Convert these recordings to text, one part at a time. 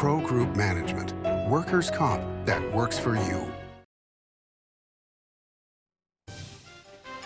Pro Group Management. Workers' comp that works for you.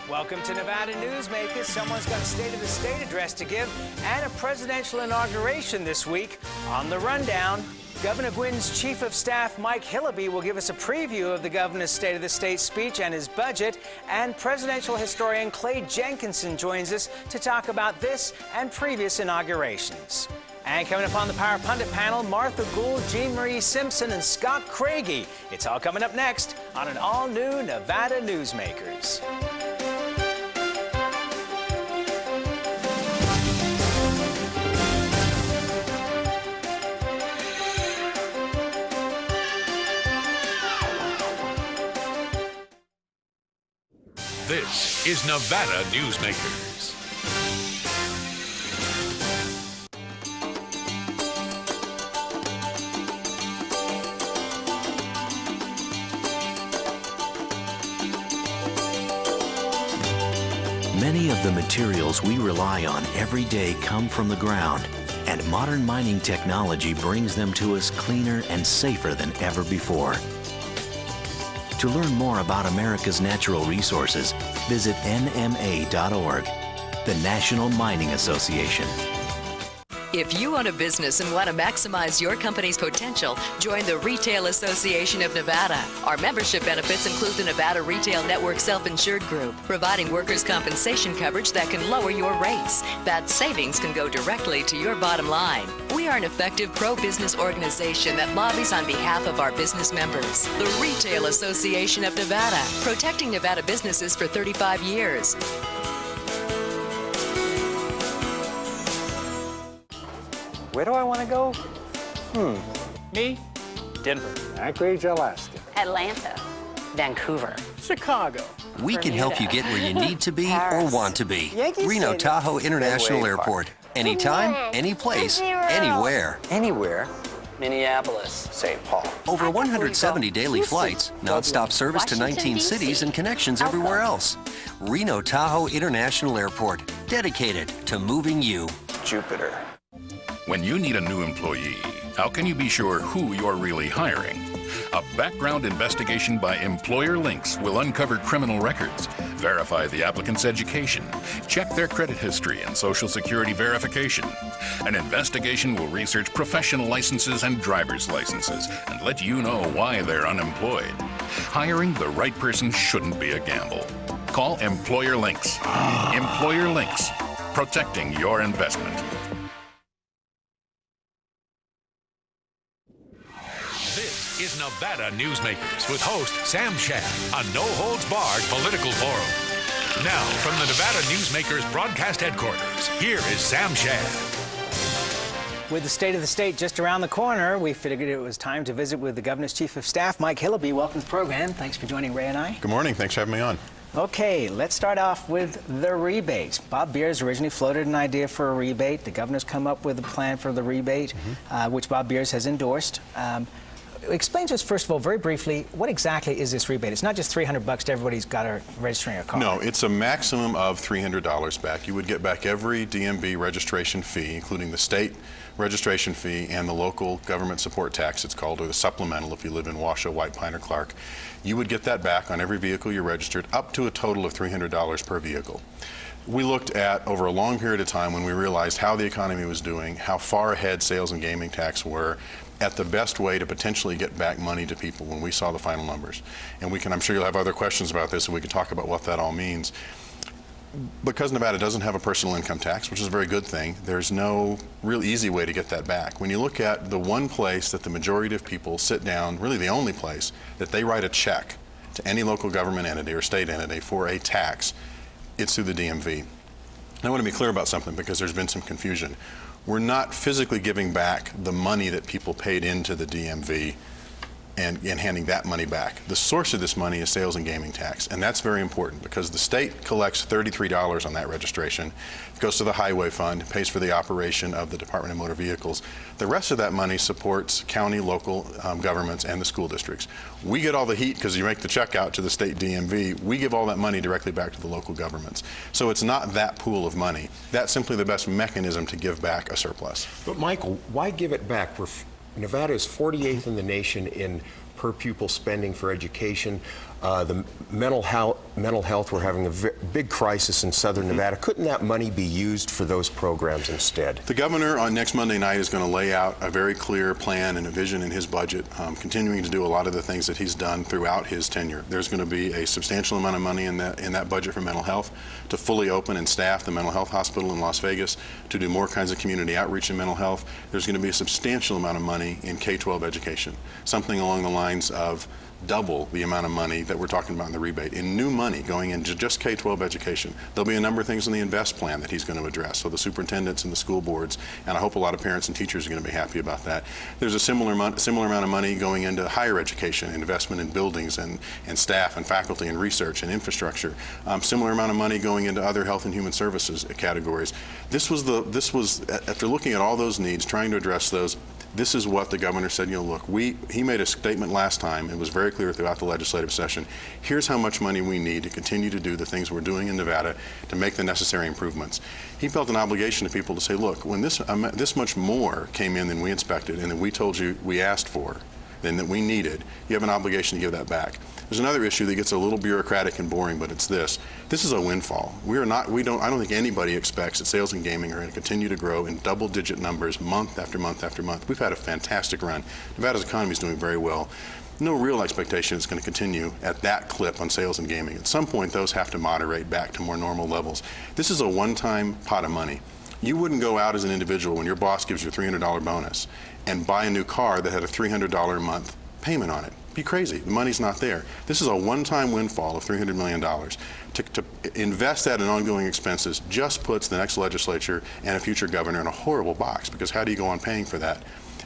Welcome to Nevada Newsmakers. Someone's got a State of the State address to give and a presidential inauguration this week. On the rundown, Governor Guinn's Chief of Staff, Mike Hillerby, will give us a preview of the governor's State of the State speech and his budget. And presidential historian Clay Jenkinson joins us to talk about this and previous inaugurations. And coming up on the Power Pundit panel, Martha Gould, Jeanmarie Simpson, and Scott Craigie. It's all coming up next on an all-new Nevada Newsmakers. This is Nevada Newsmakers. Many of the materials we rely on every day come from the ground, and modern mining technology brings them to us cleaner and safer than ever before. To learn more about America's natural resources, visit nma.org, the National Mining Association. If you own a business and want to maximize your company's potential, join the Retail Association of Nevada. Our membership benefits include the Nevada Retail Network Self-Insured Group, providing workers' compensation coverage that can lower your rates. That savings can go directly to your bottom line. We are an effective pro-business organization that lobbies on behalf of our business members. The Retail Association of Nevada, protecting Nevada businesses for 35 years. Where do I want to go? Me? Denver. Anchorage, Alaska. Atlanta. Vancouver. Chicago. We can help you get where you need to be or want to be. Reno Tahoe International Airport. Anytime, any place, anywhere. Anywhere? Minneapolis. St. Paul. Over 170 daily flights, non-stop service to 19 cities and connections everywhere else. Reno Tahoe International Airport, dedicated to moving you. Jupiter. When you need a new employee, how can you be sure who you're really hiring? A background investigation by Employer Links will uncover criminal records, verify the applicant's education, check their credit history and Social Security verification. An investigation will research professional licenses and driver's licenses and let you know why they're unemployed. Hiring the right person shouldn't be a gamble. Call Employer Links. Employer Links, protecting your investment. This is Nevada Newsmakers with host Sam Shad, a no-holds-barred political forum. Now, from the Nevada Newsmakers broadcast headquarters, here is Sam Shad. With the State of the State just around the corner, we figured it was time to visit with the Governor's Chief of Staff, Mike Hillerby. Welcome to the program. Thanks for joining Ray and I. Good morning. Thanks for having me on. Okay, let's start off with the rebate. Bob Beers originally floated an idea for a rebate. The governor's come up with a plan for the rebate, which Bob Beers has endorsed. Explain to us, first of all, very briefly, what exactly is this rebate? It's not just $300 to everybody's got a registering a car. No, it's a maximum of $300 back. You would get back every DMV registration fee, including the state registration fee and the local government support tax, it's called, or the supplemental if you live in Washoe, White Pine, or Clark. You would get that back on every vehicle you registered, up to a total of $300 per vehicle. We looked at, over a long period of time, when we realized how the economy was doing, how far ahead sales and gaming tax were, at the best way to potentially get back money to people when we saw the final numbers. And we can, I'm sure you'll have other questions about this, and we can talk about what that all means. Because Nevada doesn't have a personal income tax, which is a very good thing, there's no real easy way to get that back. When you look at the one place that the majority of people sit down, really the only place, that they write a check to any local government entity or state entity for a tax, it's through the DMV. And I want to be clear about something because there's been some confusion. We're not physically giving back the money that people paid into the DMV and handing that money back. The source of this money is sales and gaming tax, and that's very important because the state collects $33 on that registration. It goes to the highway fund, pays for the operation of the Department of Motor Vehicles. The rest of that money supports county, local governments, and the school districts. We get all the heat because you make the check out to the state DMV. We give all that money directly back to the local governments. So it's not that pool of money. That's simply the best mechanism to give back a surplus. But Michael, why give it back? Nevada is 48th in the nation in per pupil spending for education. The mental health, we're having a big crisis in southern Nevada. Couldn't that money be used for those programs instead? The governor on next Monday night is going to lay out a very clear plan and a vision in his budget, continuing to do a lot of the things that he's done throughout his tenure. There's going to be a substantial amount of money in that budget for mental health, to fully open and staff the mental health hospital in Las Vegas, to do more kinds of community outreach in mental health. There's going to be a substantial amount of money in K-12 education, something along the lines of double the amount of money that we're talking about in the rebate in new money going into just K-12 education. There'll be a number of things in the INVEST plan that he's going to address, so the superintendents and the school boards, and I hope a lot of parents and teachers are going to be happy about that. There's a similar amount of money going into higher education, investment in buildings and staff and faculty and research and infrastructure. Similar amount of money going into other health and human services categories. This was after looking at all those needs, trying to address those. This is what the governor said, look, he made a statement last time, it was very clear throughout the legislative session, here's how much money we need to continue to do the things we're doing in Nevada to make the necessary improvements. He felt an obligation to people to say, look, when this much more came in than we expected and that we told you we asked for, then that we needed, you have an obligation to give that back. There's another issue that gets a little bureaucratic and boring, but it's this. This is a windfall. I don't think anybody expects that sales and gaming are going to continue to grow in double-digit numbers month after month after month. We've had a fantastic run. Nevada's economy is doing very well. No real expectation it's going to continue at that clip on sales and gaming. At some point, those have to moderate back to more normal levels. This is a one-time pot of money. You wouldn't go out as an individual when your boss gives you a $300 bonus and buy a new car that had a $300 a month payment on it. Be crazy. The money's not there. This is a one-time windfall of $300 million. To invest that in ongoing expenses just puts the next legislature and a future governor in a horrible box, because how do you go on paying for that?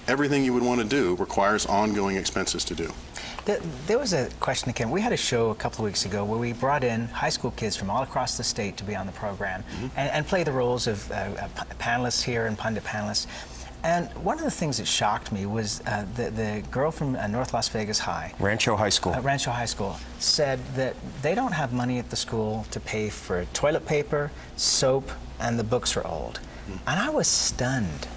Everything you would want to do requires ongoing expenses to do. There was a question again. We had a show a couple of weeks ago where we brought in high school kids from all across the state to be on the program and play the roles of panelists here and pundit panelists. And one of the things that shocked me was the girl from North Las Vegas High. Rancho High School. Rancho High School said that they don't have money at the school to pay for toilet paper, soap, and the books are old. And I was stunned.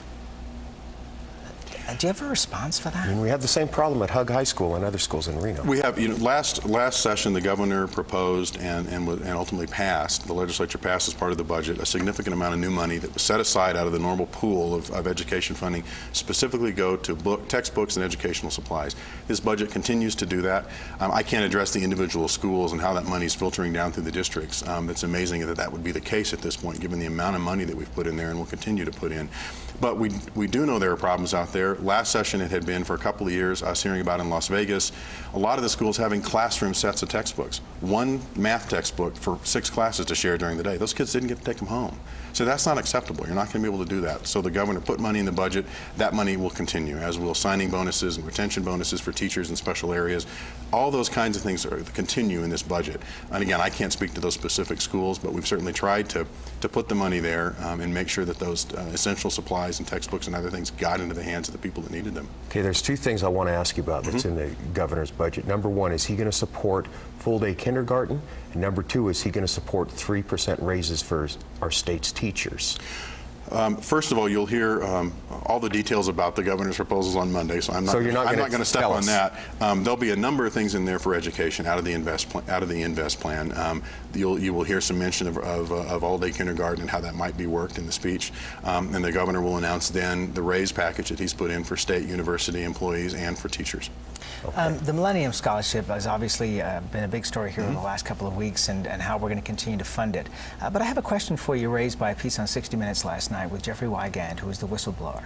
Do you have a response for that? I mean, we have the same problem at Hug High School and other schools in Reno. We have, last session the governor proposed and ultimately passed, the legislature passed as part of the budget, a significant amount of new money that was set aside out of the normal pool of education funding, specifically go to textbooks and educational supplies. This budget continues to do that. I can't address the individual schools and how that money is filtering down through the districts. It's amazing that would be the case at this point, given the amount of money that we've put in there and will continue to put in. But we do know there are problems out there. Last session it had been for a couple of years, us hearing about in Las Vegas, a lot of the schools having classroom sets of textbooks. One math textbook for 6 classes to share during the day. Those kids didn't get to take them home. So that's not acceptable. You're not going to be able to do that. So the governor put money in the budget. That money will continue, as will signing bonuses and retention bonuses for teachers in special areas. All those kinds of things continue in this budget. And again, I can't speak to those specific schools, but we've certainly tried to put the money there and make sure that those essential supplies and textbooks and other things got into the hands of the people that needed them. Okay, there's 2 things I want to ask you about that's in the governor's budget. Number 1, is he going to support full-day kindergarten? And number 2, is he going to support 3% raises for our state's teachers? First of all, you'll hear all the details about the governor's proposals on Monday, so I'm not going to step on that. There'll be a number of things in there for education out of the INVEST plan. You will hear some mention of all-day kindergarten and how that might be worked in the speech. And the governor will announce then the raise package that he's put in for state university employees and for teachers. Okay. The Millennium Scholarship has obviously been a big story here over the last couple of weeks, and how we're going to continue to fund it. But I have a question for you raised by a piece on 60 Minutes last night with Jeffrey Wygand, who is the whistleblower.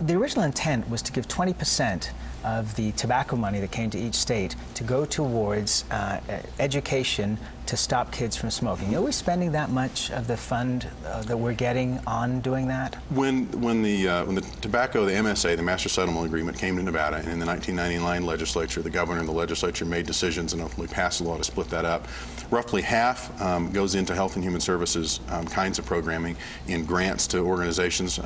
The original intent was to give 20% of the tobacco money that came to each state to go towards education to stop kids from smoking. Are we spending that much of the fund that we're getting on doing that? When the tobacco, the MSA, the Master Settlement Agreement, came to Nevada, and in the 1999 legislature, the governor and the legislature made decisions and ultimately passed a law to split that up. Roughly half goes into health and human services kinds of programming in grants to organizations,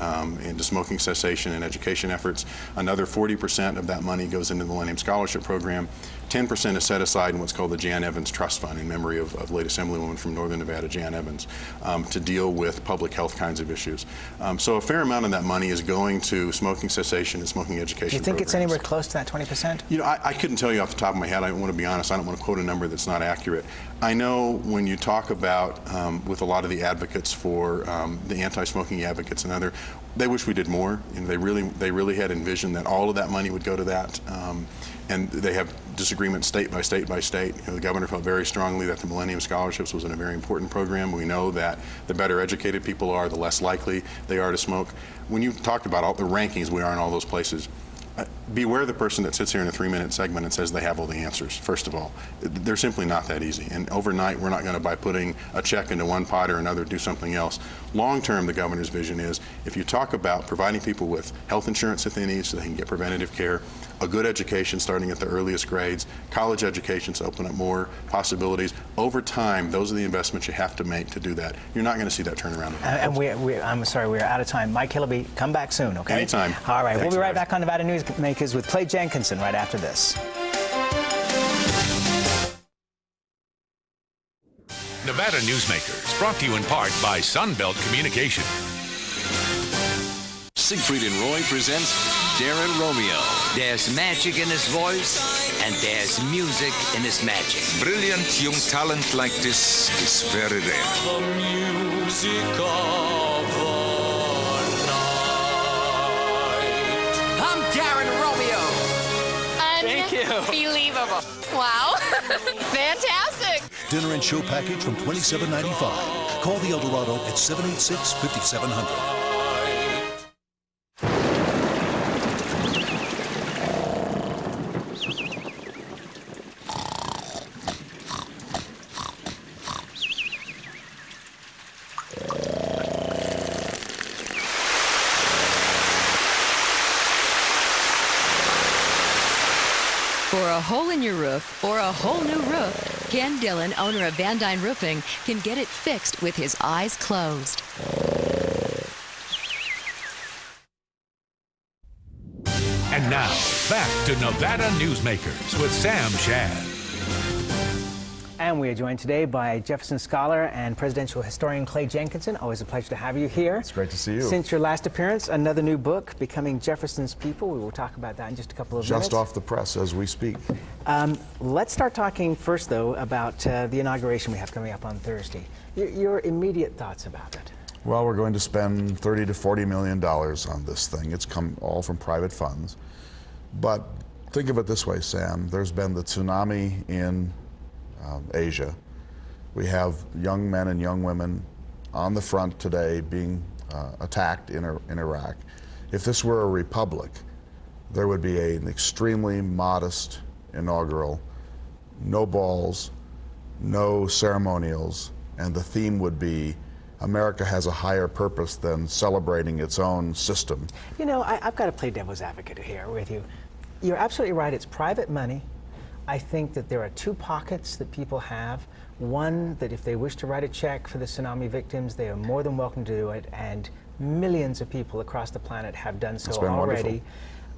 into smoking cessation and education efforts. Another 40% of that money goes into the Millennium Scholarship Program. 10% is set aside in what's called the Jan Evans Trust Fund in memory of of late Assemblywoman from Northern Nevada, Jan Evans, to deal with public health kinds of issues. So a fair amount of that money is going to smoking cessation and smoking education. Do you think programs. it's anywhere close to that 20%? You know, I couldn't tell you off the top of my head. I want to be honest. I don't want to quote a number that's not accurate. I know when you talk about with a lot of the advocates for the anti-smoking advocates and other, they wish we did more. You know, they really had envisioned that all of that money would go to that. And they have disagreements state by state by state. You know, the governor felt very strongly that the Millennium Scholarships was a very important program. We know that the better educated people are, the less likely they are to smoke. When you talked about all the rankings we are in all those places, beware the person that sits here in a 3-minute segment and says they have all the answers, first of all. They're simply not that easy. And overnight, we're not going to, by putting a check into one pot or another, do something else. Long term, the governor's vision is, if you talk about providing people with health insurance that they need so they can get preventative care, a good education starting at the earliest grades, college education to open up more possibilities. Over time, those are the investments you have to make to do that. You're not going to see that turnaround. And I'm sorry, we're out of time. Mike Hillerby, come back soon, okay? Anytime. All right, Thanks, we'll be right guys. back on Nevada Newsmakers with Clay Jenkinson right after this. Nevada Newsmakers, brought to you in part by Sunbelt Communication. Siegfried and Roy presents Darren Romeo. There's magic in his voice, and there's music in his magic. Brilliant young talent like this is very rare. The music of the night. I'm Darren Romeo. Thank you. Unbelievable. Wow. Fantastic. Dinner and show package from $27.95. Call the Eldorado at 786-5700. For a hole in your roof or a whole new roof, Ken Dillon, owner of Van Dyne Roofing, can get it fixed with his eyes closed. And now, back to Nevada Newsmakers with Sam Shad. And we are joined today by Jefferson scholar and presidential historian Clay Jenkinson. Always a pleasure to have you here. It's great to see you. Since your last appearance, another new book, Becoming Jefferson's People. We will talk about that in just a couple of minutes. Just off the press as we speak. Let's start talking first, though, about the inauguration we have coming up on Thursday. Your immediate thoughts about it? Well, we're going to spend $30 to $40 million on this thing. It's come all from private funds. But think of it this way, Sam. There's been the tsunami in Asia. We have young men and young women on the front today being attacked in Iraq. If this were a republic, there would be an extremely modest inaugural, no balls, no ceremonials, and the theme would be America has a higher purpose than celebrating its own system. You know, I've got to play devil's advocate here with you. You're absolutely right. It's private money. I think that there are two pockets that people have. One, that if they wish to write a check for the tsunami victims, they are more than welcome to do it, and millions of people across the planet have done so already. Wonderful.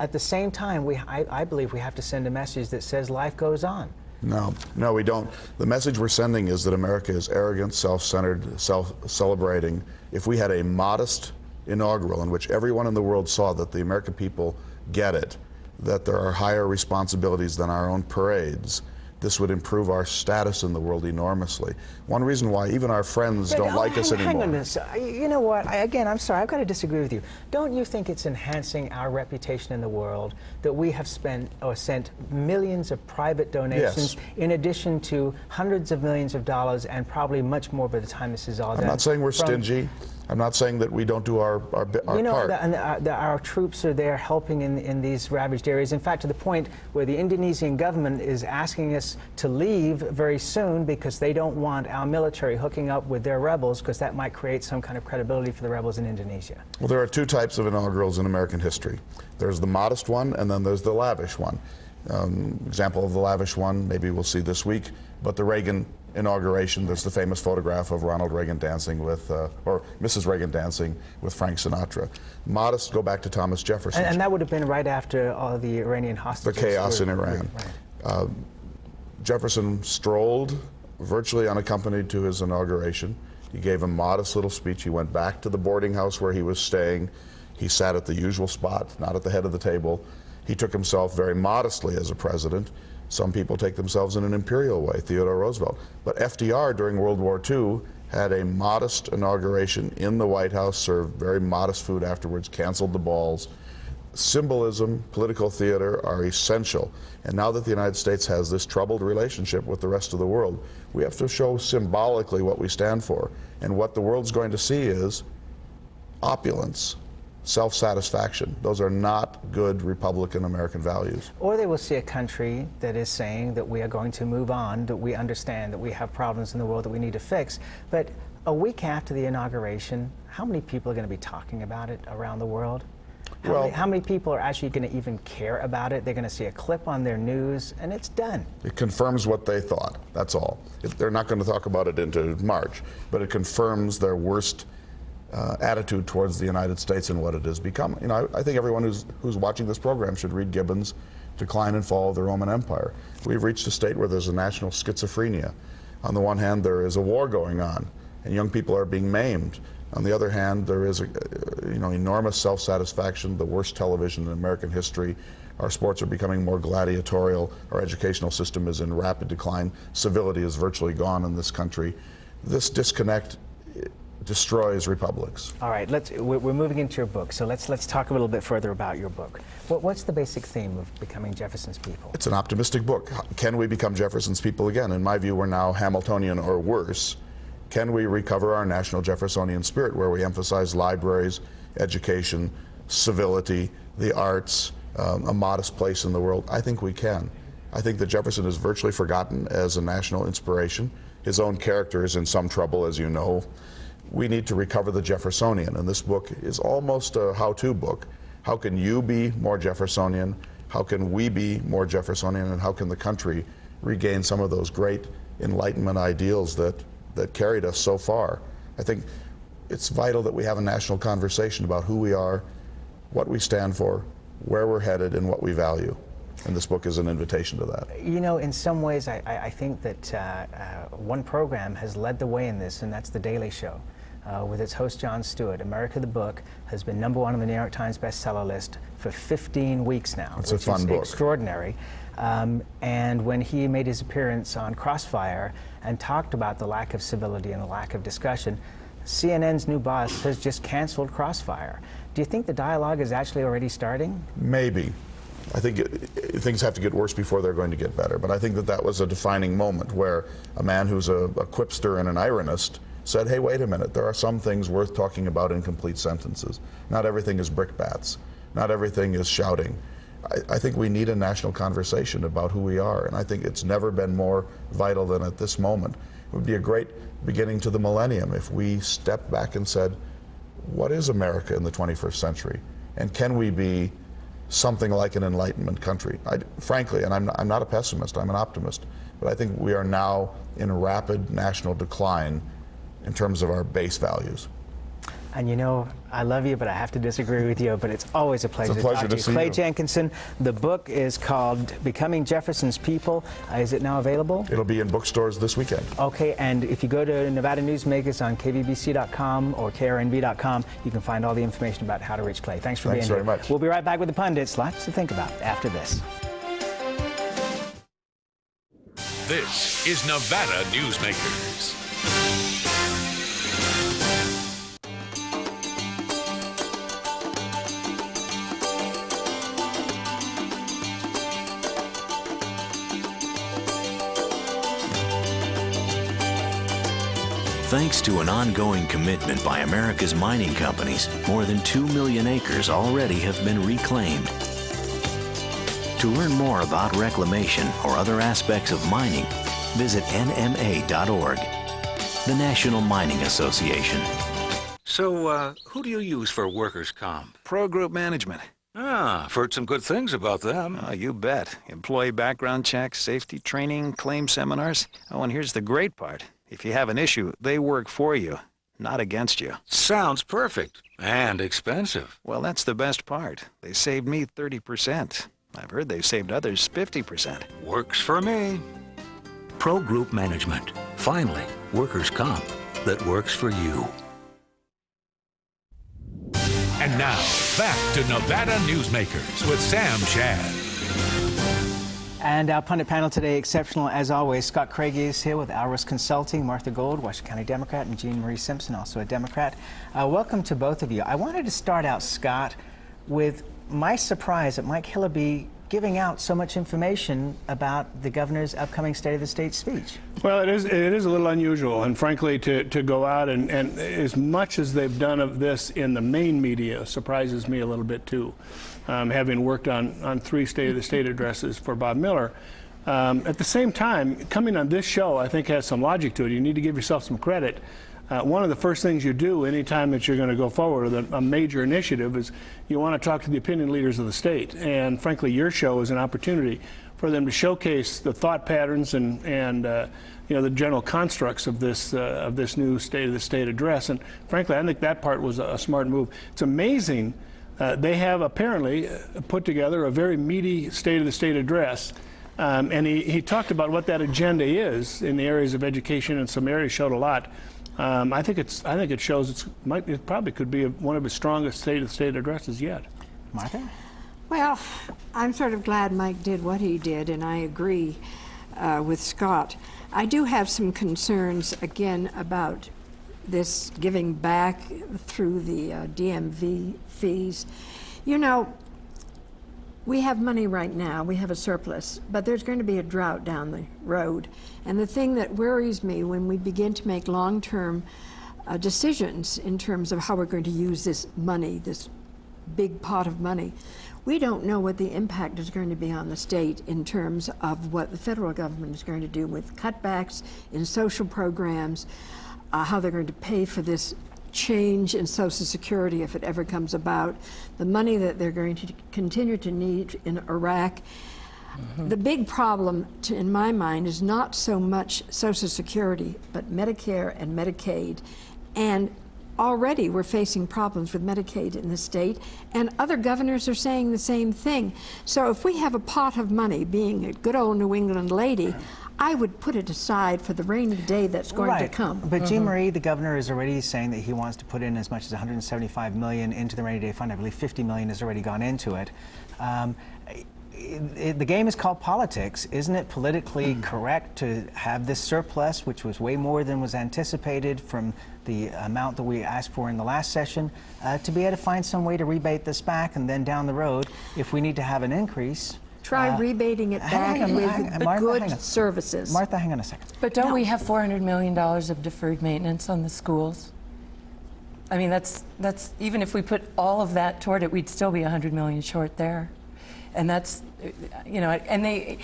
At the same time, I believe we have to send a message that says life goes on. No, we don't. The message we're sending is that America is arrogant, self-centered, self-celebrating. If we had a modest inaugural in which everyone in the world saw that the American people get it, that there are higher responsibilities than our own parades, this would improve our status in the world enormously. One reason why even our friends don't like us anymore. Hang on a second. You know what? Again, I'm sorry. I've got to disagree with you. Don't you think it's enhancing our reputation in the world that we have spent or sent millions of private donations in addition to hundreds of millions of dollars and probably much more by the time this is all done? I'm not saying we're stingy. I'm not saying that we don't do our part. Our troops are there helping in these ravaged areas. In fact, to the point where the Indonesian government is asking us to leave very soon because they don't want our military hooking up with their rebels, because that might create some kind of credibility for the rebels in Indonesia. Well, there are two types of inaugurals in American history. There's the modest one, and then there's the lavish one. Example of the lavish one, maybe we'll see this week, but the Reagan inauguration, there's the famous photograph of Ronald Reagan dancing with, or Mrs. Reagan dancing with Frank Sinatra. Modest, go back to Thomas Jefferson. And that would have been right after all the Iranian hostages. The chaos in Iran. Right. Jefferson strolled virtually unaccompanied to his inauguration. He gave a modest little speech. He went back to the boarding house where he was staying. He sat at the usual spot, not at the head of the table. He took himself very modestly as a president. Some people take themselves in an imperial way, Theodore Roosevelt. But FDR during World War II had a modest inauguration in the White House, served very modest food afterwards, canceled the balls. Symbolism, political theater are essential. And now that the United States has this troubled relationship with the rest of the world, we have to show symbolically what we stand for. And what the world's going to see is opulence, self-satisfaction. Those are not good Republican American values. Or they will see a country that is saying that we are going to move on, that we understand that we have problems in the world that we need to fix. But a week after the inauguration, how many people are going to be talking about it around the world? How many people are actually going to even care about it? They're going to see a clip on their news, and it's done. It confirms what they thought, that's all. They're not going to talk about it into March, but it confirms their worst attitude towards the United States and what it has become. You know, I think everyone who's watching this program should read Gibbon's Decline and Fall of the Roman Empire. We've reached a state where there's a national schizophrenia. On the one hand, there is a war going on, and young people are being maimed. On the other hand, there is enormous self-satisfaction, the worst television in American history. Our sports are becoming more gladiatorial. Our educational system is in rapid decline. Civility is virtually gone in this country. This disconnect destroys republics. All right, we're moving into your book, so let's talk a little bit further about your book. What's the basic theme of becoming Jefferson's people? It's an optimistic book. Can we become Jefferson's people again? In my view, we're now Hamiltonian or worse. Can we recover our national Jeffersonian spirit, where we emphasize libraries, education, civility, the arts, a modest place in the world? I think we can. I think that Jefferson is virtually forgotten as a national inspiration. His own character is in some trouble, as you know. We need to recover the Jeffersonian, and this book is almost a how-to book. How can you be more Jeffersonian? How can we be more Jeffersonian? And how can the country regain some of those great Enlightenment ideals that carried us so far? I think it's vital that we have a national conversation about who we are, what we stand for, where we're headed, and what we value. And this book is an invitation to that. You know, in some ways, I think that one program has led the way in this, and that's The Daily Show. With its host, Jon Stewart. America the Book has been #1 on the New York Times bestseller list for 15 weeks now. It's a fun book. Extraordinary. And when he made his appearance on Crossfire and talked about the lack of civility and the lack of discussion, CNN's new boss has just canceled Crossfire. Do you think the dialogue is actually already starting? Maybe. I think things have to get worse before they're going to get better. But I think that was a defining moment where a man who's a quipster and an ironist said, hey, wait a minute, there are some things worth talking about in complete sentences. Not everything is brickbats. Not everything is shouting. I think we need a national conversation about who we are, and I think it's never been more vital than at this moment. It would be a great beginning to the millennium if we stepped back and said, what is America in the 21st century? And can we be something like an Enlightenment country? Frankly, and I'm not a pessimist, I'm an optimist, but I think we are now in rapid national decline in terms of our base values. And you know, I love you, but I have to disagree with you, but it's always a pleasure, to talk to you. Clay Jenkinson, the book is called Becoming Jefferson's People. Is it now available? It'll be in bookstores this weekend. Okay, and if you go to Nevada Newsmakers on KVBC.com or KRNB.com, you can find all the information about how to reach Clay. Thanks for being here. Thanks very much. We'll be right back with the Pundits. Lots to think about after this. This is Nevada Newsmakers. Thanks to an ongoing commitment by America's mining companies, more than 2 million acres already have been reclaimed. To learn more about reclamation or other aspects of mining, visit nma.org, the National Mining Association. So, who do you use for workers' comp? Pro Group Management. Ah, I've heard some good things about them. Oh, you bet. Employee background checks, safety training, claim seminars. Oh, and here's the great part. If you have an issue, they work for you, not against you. Sounds perfect. And expensive. Well, that's the best part. They saved me 30%. I've heard they've saved others 50%. Works for me. Pro Group Management. Finally, workers' comp that works for you. And now, back to Nevada Newsmakers with Sam Shad. And our pundit panel today, exceptional as always. Scott Craigie is here with Alrus Consulting, Martha Gould, Washoe County Democrat, and Jeanmarie Simpson, also a Democrat. Welcome to both of you. I wanted to start out, Scott, with my surprise at Mike Hillerby giving out so much information about the governor's upcoming State of the State speech. Well, it is a little unusual, and frankly, to go out and as much as they've done of this in the main media surprises me a little bit too. Having worked on 3 State of the State addresses for Bob Miller. At the same time, coming on this show, I think has some logic to it. You need to give yourself some credit. One of the first things you do anytime that you're going to go forward with a major initiative is you want to talk to the opinion leaders of the state. And frankly, your show is an opportunity for them to showcase the thought patterns and the general constructs of this new State of the State address. And frankly, I think that part was a smart move. It's amazing. They have apparently put together a very meaty State of the State address. And he talked about what that agenda is in the areas of education, and some areas showed a lot. I think it shows it probably could be one of his strongest State of the State addresses yet. Martha? Well, I'm sort of glad Mike did what he did, and I agree with Scott. I do have some concerns again about this giving back through the DMV fees. You know, we have money right now, we have a surplus, but there's going to be a drought down the road. And the thing that worries me when we begin to make long-term decisions in terms of how we're going to use this money, this big pot of money, we don't know what the impact is going to be on the state in terms of what the federal government is going to do with cutbacks in social programs, how they're going to pay for this change in Social Security if it ever comes about, the money that they're going to continue to need in Iraq. The big problem, in my mind, is not so much Social Security, but Medicare and Medicaid. And already we're facing problems with Medicaid in the state, and other governors are saying the same thing. So if we have a pot of money, being a good old New England lady, I would put it aside for the rainy day that's going to come. But Jeanmarie, the governor, is already saying that he wants to put in as much as $175 million into the rainy day fund. I believe $50 million has already gone into it. The game is called politics. Isn't it politically correct to have this surplus, which was way more than was anticipated from the amount that we asked for in the last session, to be able to find some way to rebate this back, and then down the road, if we need to have an increase, try rebating it back with the good services. Martha, hang on a second. But don't we have $400 million of deferred maintenance on the schools? I mean, that's even if we put all of that toward it, we'd still be $100 million short there. And that's, you know, and they,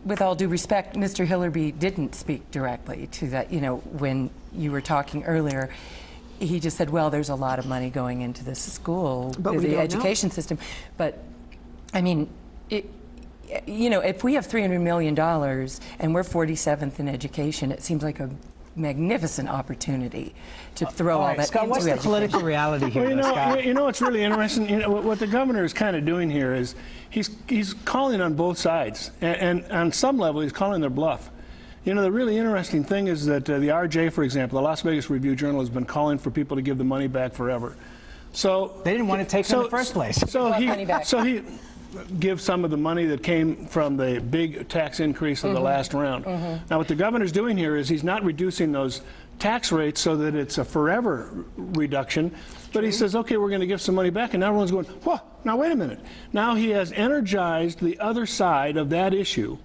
with all due respect, Mr. Hillerby didn't speak directly to that. You know, when you were talking earlier, he just said, well, there's a lot of money going into this school, the education system. But, I mean, you know, if we have $300 million and we're 47th in education, it seems like a magnificent opportunity to throw all that Scott, into what's the political reality here? Well, you know what's really interesting? You know, what the governor is kind of doing here is he's calling on both sides, and on some level he's calling their bluff. You know, the really interesting thing is that the RJ, for example, the Las Vegas Review-Journal, has been calling for people to give the money back forever. So they didn't want to take it in the first place. So he give some of the money that came from the big tax increase of the last round. Now, what the governor's doing here is he's not reducing those tax rates so that it's a forever reduction, but he says, okay, we're going to give some money back, and now everyone's going, whoa, now wait a minute. Now he has energized the other side of that issue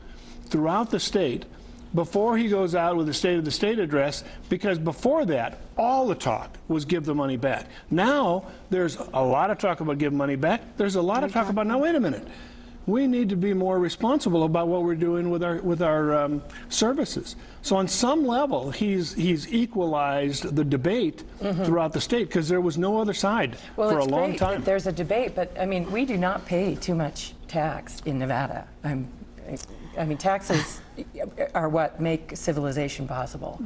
throughout the state before he goes out with the State of the State address, because before that, all the talk was give the money back. Now, there's a lot of talk about give money back. There's a lot of talk about, now wait a minute, we need to be more responsible about what we're doing with our services. So on some level, he's equalized the debate throughout the state, because there was no other side for a long time. That there's a debate, but I mean, we do not pay too much tax in Nevada. I mean, taxes are what make civilization possible.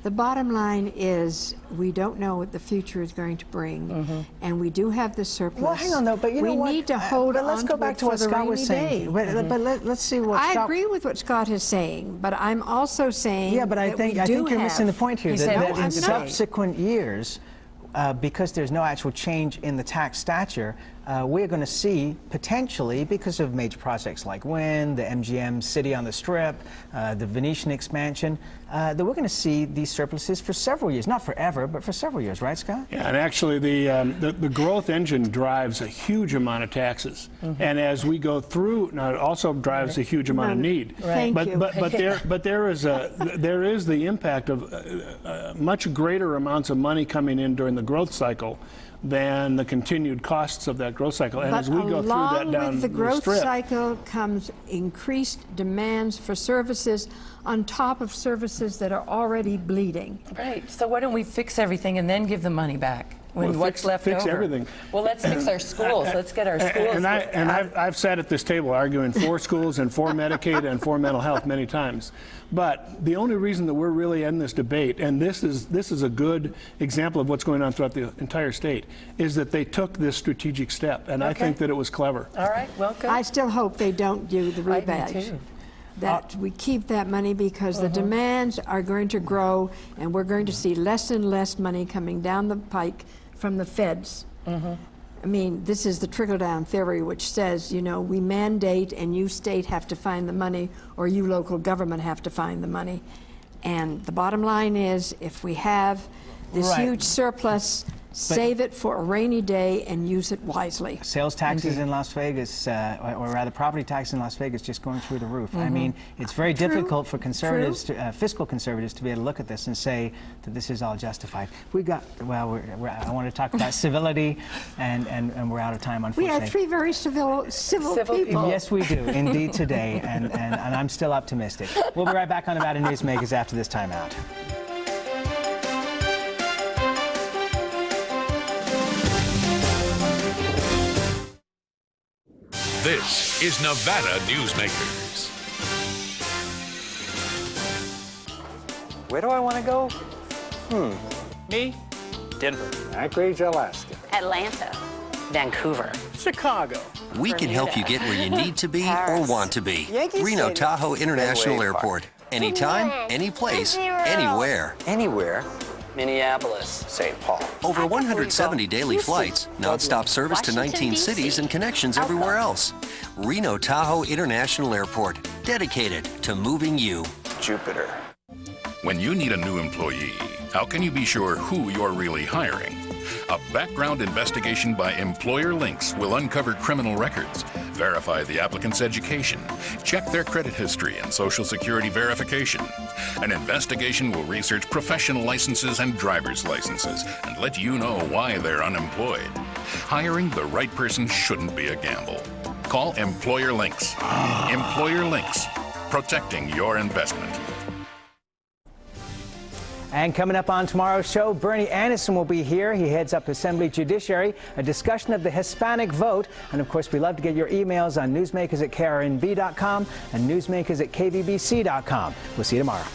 The bottom line is we don't know what the future is going to bring, and we do have the surplus. Well, hang on, though, but you know what? We need to hold on let's go back to what Scott was saying. But let's see what I Scott... agree with what Scott is saying, but I'm also saying Yeah, but I think you're missing the point here, that in subsequent years, because there's no actual change in the tax stature, we're going to see potentially, because of major projects like Guinn, the MGM City on the Strip, the Venetian expansion, that we're going to see these surpluses for several years, not forever, but for several years, right, Scott? Yeah, and actually the growth engine drives a huge amount of taxes, and as we go through, now it also drives a huge amount of need. But there is the impact of much greater amounts of money coming in during the growth cycle than the continued costs of that growth cycle. And as we go through that down along with the growth strip, cycle comes increased demands for services on top of services that are already bleeding. Right. So why don't we fix everything and then give the money back? What's left fix over? Everything. Well, let's fix our schools. Let's get our schools. I've sat at this table arguing for schools and for Medicaid and for mental health many times. But the only reason that we're really in this debate, and this is a good example of what's going on throughout the entire state, is that they took this strategic step, and I think that it was clever. All right, welcome. I still hope they don't do the rebadge. That we keep that money because the demands are going to grow, and we're going to see less and less money coming down the pike from the feds. I mean, this is the trickle-down theory, which says, you know, we mandate and you state have to find the money, or you local government have to find the money. And the bottom line is, if we have this huge surplus, save it for a rainy day and use it wisely. Sales taxes in Las Vegas, or rather property tax in Las Vegas, just going through the roof. I mean, it's very difficult for conservatives, fiscal conservatives, to be able to look at this and say that this is all justified. We got, well, I want to talk about civility, and we're out of time, unfortunately. We have three very civil people. Yes, we do, indeed, today, and I'm still optimistic. We'll be right back on Nevada Newsmakers after this timeout. This is Nevada Newsmakers. Where do I want to go? Me? Denver. Anchorage, Alaska. Atlanta. Vancouver. Chicago. We can help you get where you need to be or want to be. Reno Tahoe International Airport. Anytime, any place, anywhere. Anywhere? Minneapolis, St. Paul. Over 170 daily flights, non-stop service to 19 cities and connections everywhere else. Reno Tahoe International Airport, dedicated to moving you. Jupiter. When you need a new employee, how can you be sure who you're really hiring? A background investigation by Employer Links will uncover criminal records, verify the applicant's education, check their credit history and Social Security verification. An investigation will research professional licenses and driver's licenses and let you know why they're unemployed. Hiring the right person shouldn't be a gamble. Call Employer Links. Employer Links, protecting your investment. And coming up on tomorrow's show, Bernie Anderson will be here. He heads up Assembly Judiciary, a discussion of the Hispanic vote. And of course, we love to get your emails on newsmakers@krnb.com and newsmakers@kvbc.com. We'll see you tomorrow.